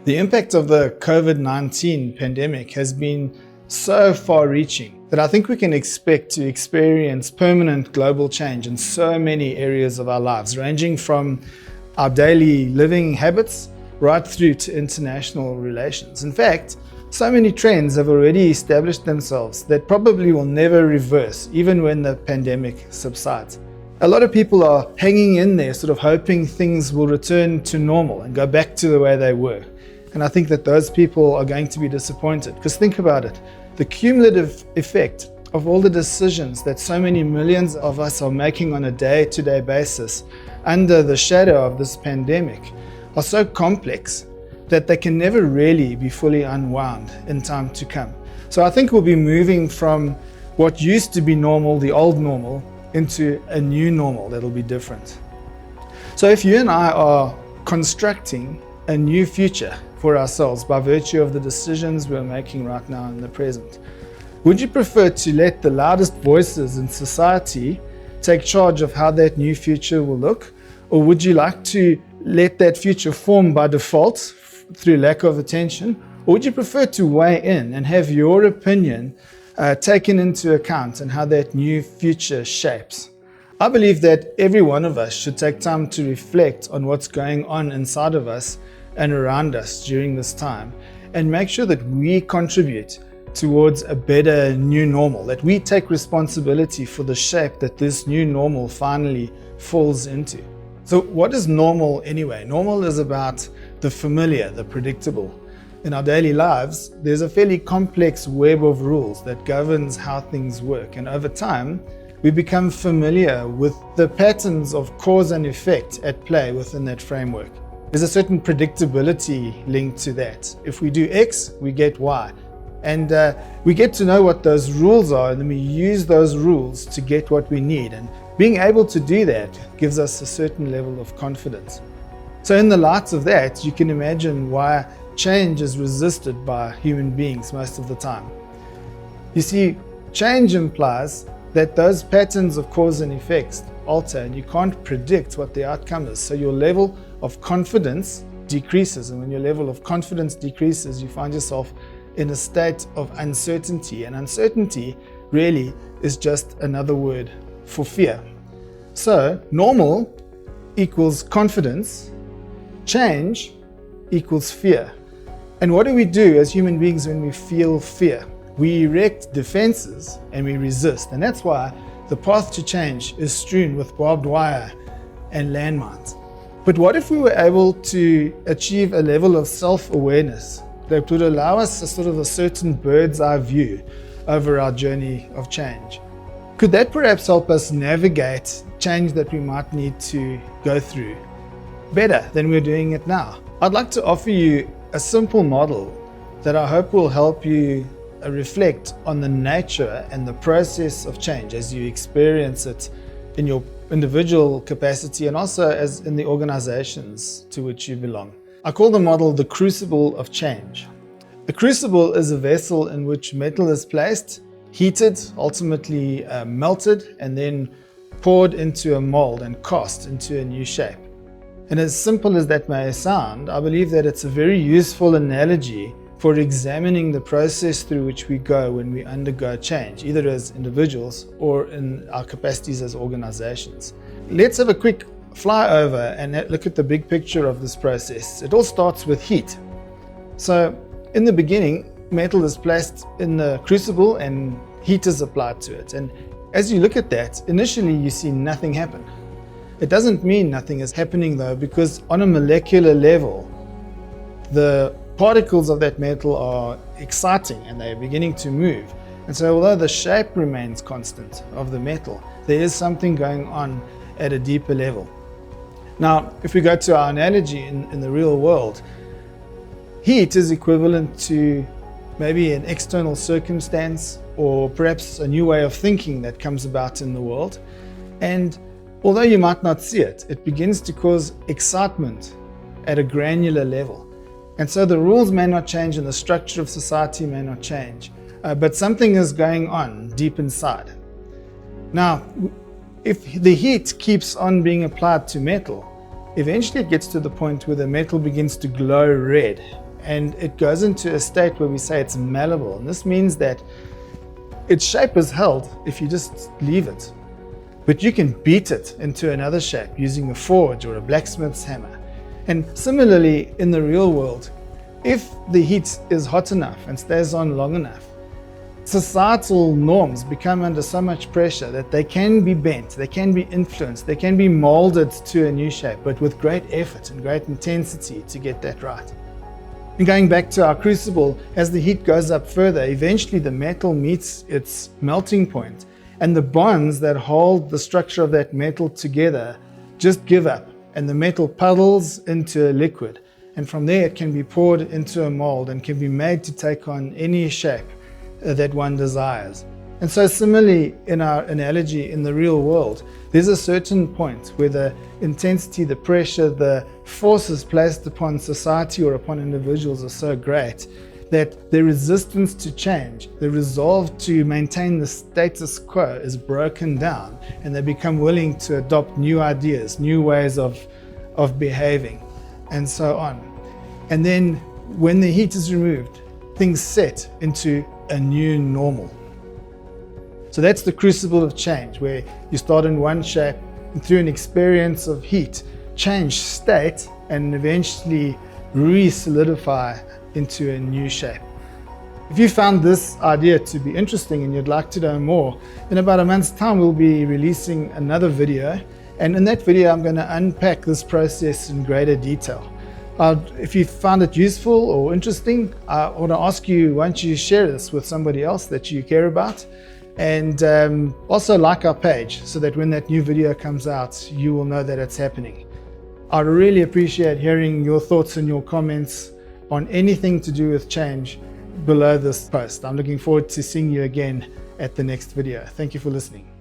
The impact of the COVID-19 pandemic has been so far-reaching that I think we can expect to experience permanent global change in so many areas of our lives, ranging from our daily living habits right through to international relations. In fact, so many trends have already established themselves that probably will never reverse, even when the pandemic subsides. A lot of people are hanging in there, sort of hoping things will return to normal and go back to the way they were. And I think that those people are going to be disappointed, because think about it. The cumulative effect of all the decisions that so many millions of us are making on a day-to-day basis under the shadow of this pandemic are so complex that they can never really be fully unwound in time to come. So I think we'll be moving from what used to be normal, the old normal, into a new normal that'll be different. So if you and I are constructing a new future for ourselves by virtue of the decisions we're making right now in the present, would you prefer to let the loudest voices in society take charge of how that new future will look? Or would you like to let that future form by default through lack of attention? Or would you prefer to weigh in and have your opinion taken into account in how that new future shapes? I believe that every one of us should take time to reflect on what's going on inside of us and around us during this time, and make sure that we contribute towards a better new normal, that we take responsibility for the shape that this new normal finally falls into. So what is normal anyway? Normal is about the familiar, the predictable. In our daily lives, there's a fairly complex web of rules that governs how things work, and over time, we become familiar with the patterns of cause and effect at play within that framework. There's a certain predictability linked to that. If we do X, we get Y. And we get to know what those rules are, and then we use those rules to get what we need. And being able to do that gives us a certain level of confidence. So in the light of that, you can imagine why change is resisted by human beings most of the time. You see, change implies that those patterns of cause and effects alter, and you can't predict what the outcome is. So your level of confidence decreases, and when your level of confidence decreases, you find yourself in a state of uncertainty, and uncertainty really is just another word for fear. So normal equals confidence, change equals fear. And what do we do as human beings when we feel fear? We erect defenses and we resist, and that's why the path to change is strewn with barbed wire and landmines. But what if we were able to achieve a level of self-awareness that would allow us a sort of a certain bird's eye view over our journey of change? Could that perhaps help us navigate change that we might need to go through better than we're doing it now? I'd like to offer you a simple model that I hope will help you reflect on the nature and the process of change as you experience it in your individual capacity and also as in the organizations to which you belong. I call the model the Crucible of change. The crucible is a vessel in which metal is placed, heated, ultimately melted, and then poured into a mold and cast into a new shape. And as simple as that may sound, I believe that it's a very useful analogy for examining the process through which we go when we undergo change, either as individuals or in our capacities as organizations. Let's have a quick flyover and look at the big picture of this process. It all starts with heat. So in the beginning, metal is placed in the crucible and heat is applied to it. And as you look at that, initially you see nothing happen. It doesn't mean nothing is happening though, because on a molecular level, the particles of that metal are exciting and they're beginning to move. And so although the shape remains constant of the metal, there is something going on at a deeper level. Now, if we go to our analogy in the real world, heat is equivalent to maybe an external circumstance or perhaps a new way of thinking that comes about in the world. And although you might not see it, it begins to cause excitement at a granular level. And so the rules may not change and the structure of society may not change, but something is going on deep inside. Now, if the heat keeps on being applied to metal, eventually it gets to the point where the metal begins to glow red and it goes into a state where we say it's malleable. And this means that its shape is held if you just leave it. But you can beat it into another shape using a forge or a blacksmith's hammer. And similarly, in the real world, if the heat is hot enough and stays on long enough, societal norms become under so much pressure that they can be bent, they can be influenced, they can be molded to a new shape, but with great effort and great intensity to get that right. And going back to our crucible, as the heat goes up further, eventually the metal meets its melting point, and the bonds that hold the structure of that metal together just give up, and the metal puddles into a liquid. And from there it can be poured into a mold and can be made to take on any shape that one desires. And so similarly, in our analogy in the real world, there's a certain point where the intensity, the pressure, the forces placed upon society or upon individuals are so great that the resistance to change, the resolve to maintain the status quo is broken down, and they become willing to adopt new ideas, new ways of behaving, and so on. And then when the heat is removed, things set into a new normal. So that's the crucible of change, where you start in one shape and through an experience of heat, change state and eventually re-solidify into a new shape. If you found this idea to be interesting and you'd like to know more, in about a month's time we'll be releasing another video, and in that video I'm going to unpack this process in greater detail. If you found it useful or interesting, I want to ask you, why don't you share this with somebody else that you care about? And also like our page so that when that new video comes out, you will know that it's happening. I'd really appreciate hearing your thoughts and your comments on anything to do with change below this post. I'm looking forward to seeing you again at the next video. Thank you for listening.